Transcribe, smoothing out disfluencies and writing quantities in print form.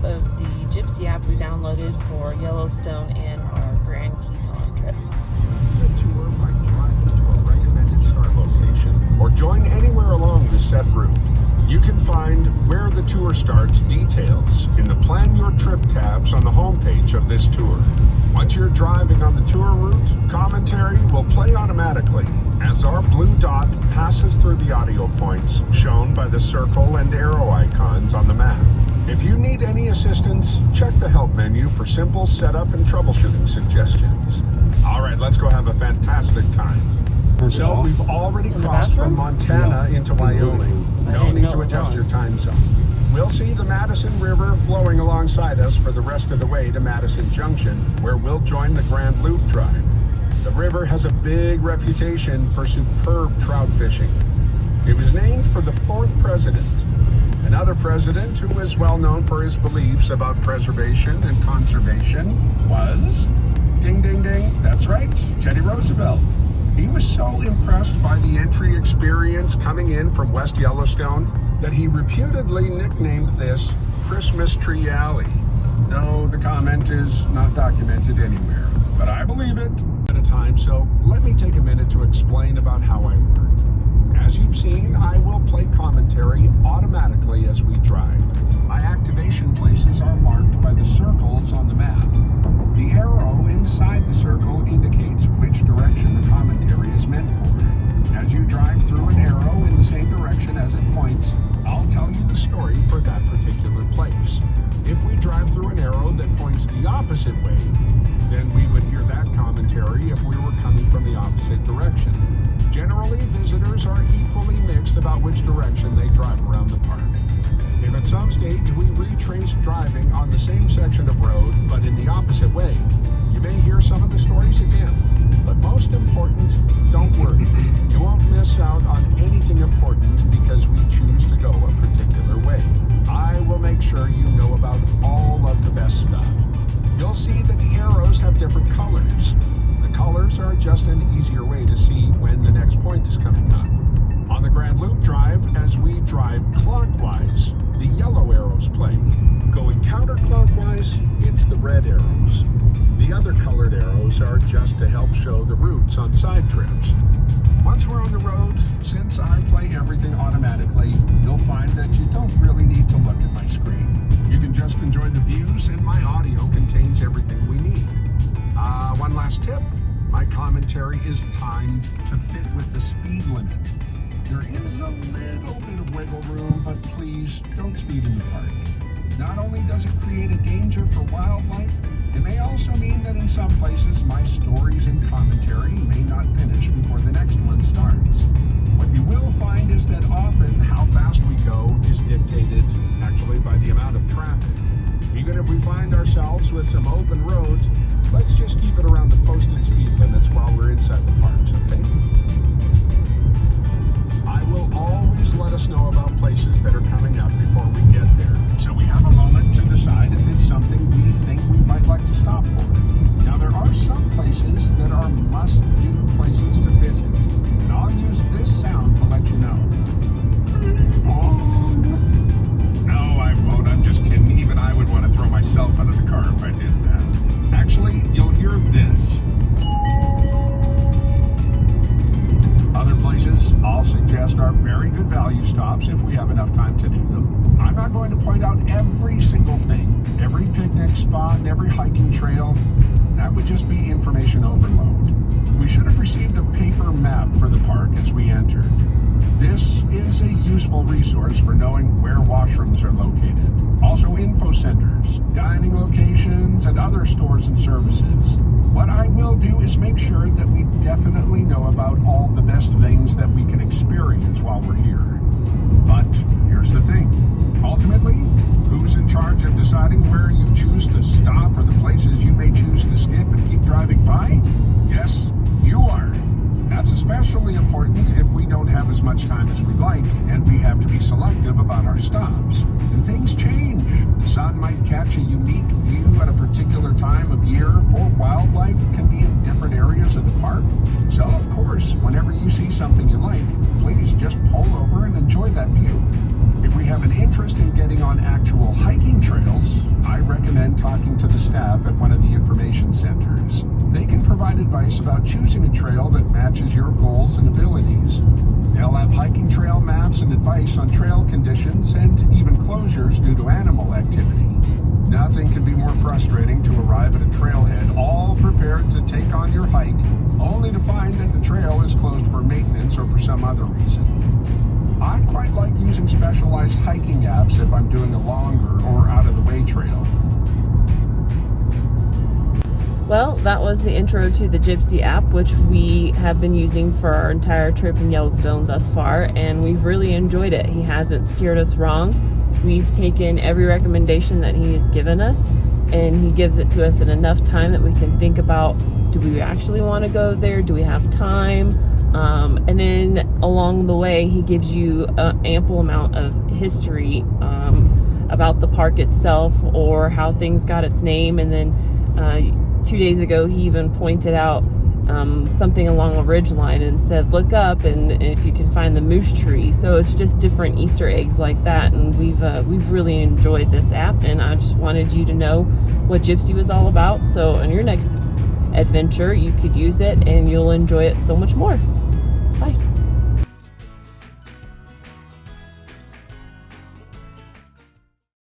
of the GyPSy app we downloaded for Yellowstone and our Grand Teton trip. A tour by driving to a recommended start location or join anywhere along the set route. You can find where the tour starts details in the Plan Your Trip tabs on the homepage of this tour. Once you're driving on the tour route, commentary will play automatically as our blue dot passes through the audio points shown by the circle and arrow icons on the map. If you need any assistance, check the help menu for simple setup and troubleshooting suggestions. All right, let's go have a fantastic time. So we've already crossed from Montana into Wyoming. No need to adjust your time zone. We'll see the Madison River flowing alongside us for the rest of the way to Madison Junction, where we'll join the Grand Loop Drive. The river has a big reputation for superb trout fishing. It was named for the 4th president. Another president who is well known for his beliefs about preservation and conservation was, ding, ding, ding, that's right, Teddy Roosevelt. He was so impressed by the entry experience coming in from West Yellowstone that he reputedly nicknamed this Christmas Tree Alley. No, the comment is not documented anywhere, but I believe it at a time, so let me take a minute to explain about how I work. As you've seen, I will play commentary automatically as we drive. My activation places are marked by the circles on the map. The arrow inside the circle indicates which direction the commentary is meant for. As you drive through an arrow in the same direction as it points, I'll tell you the story for that particular place. If we drive through an arrow that points the opposite way, then we would hear that commentary if we were coming from the opposite direction. Generally, visitors are equally mixed about which direction they drive around the park. If at some stage we retrace driving on the same section of road, but in the opposite way, you may hear some of the stories again. But most important, don't worry. You won't miss out on anything important because we choose to go a particular way. I will make sure you know about all of the best stuff. You'll see that the arrows have different colors. The colors are just an easier way to see when the next point is coming up. On the Grand Loop Drive, as we drive clockwise, the yellow arrows play. Going counterclockwise, it's the red arrows. The other colored arrows are just to help show the routes on side trips. Once we're on the road, since I play everything automatically, you'll find that you don't really need to look at my screen. You can just enjoy the views, and my audio contains everything we need. One last tip. My commentary is timed to fit with the speed limit. There is a little bit of wiggle room, but please don't speed in the park. Not only does it create a danger for wildlife, it may also mean that in some places my stories and commentary may not finish before the next one starts. What you will find is that often how fast we go is dictated actually by the amount of traffic. Even if we find ourselves with some open roads, let's just keep it around the posted speed limits while we're inside the parks, okay? I will always let us know about places that are coming up before we get there, so we have a moment to decide if it's something we think we might like to stop for. Now, there are some places that are must-do places to visit, and I'll use this sound to let you know. No, I won't. I'm just kidding. Even I would want to throw myself out of the car if I did that. Actually, you'll hear this. Other places I'll suggest are very good value stops if we have enough time to do them. I'm not going to point out every single thing, every picnic spot, and every hiking trail. That would just be information overload. We should have received a paper map for the park as we entered. This is a useful resource for knowing where washrooms are located. Also info centers, dining locations, and other stores and services. What I will do is make sure that we definitely know about all the best things that we can experience while we're here. But here's the thing. Ultimately, who's in charge of deciding where you choose to stop or the places you may choose to skip and keep driving by? Yes, you are. That's especially important if we don't have as much time as we'd like, and we have to be selective about our stops. And things change. The sun might catch a unique view at a particular time of year, or wildlife can be in different areas of the park. So, of course, whenever you see something you like, please just pull over and enjoy that view. If we have an interest in getting on actual hiking trails, I recommend talking to the staff at one of the information centers. They can provide advice about choosing a trail that matches your goals and abilities. They'll have hiking trail maps and advice on trail conditions and even closures due to animal activity. Nothing can be more frustrating to arrive at a trailhead all prepared to take on your hike, only to find that the trail is closed for maintenance or for some other reason. I quite like using specialized hiking apps if I'm doing a longer or out-of-the-way trail. Well, that was the intro to the GyPSy app, which we have been using for our entire trip in Yellowstone thus far, and we've really enjoyed it. He hasn't steered us wrong. We've taken every recommendation that he has given us, and he gives it to us in enough time that we can think about, do we actually want to go there? Do we have time? And then along the way, he gives you an ample amount of history about the park itself or how things got its name. And then 2 days ago, he even pointed out something along a ridge line and said, look up and if you can find the moose tree. So it's just different Easter eggs like that. And we've really enjoyed this app, and I just wanted you to know what GyPSy was all about. So on your next adventure, you could use it and you'll enjoy it so much more. Bye.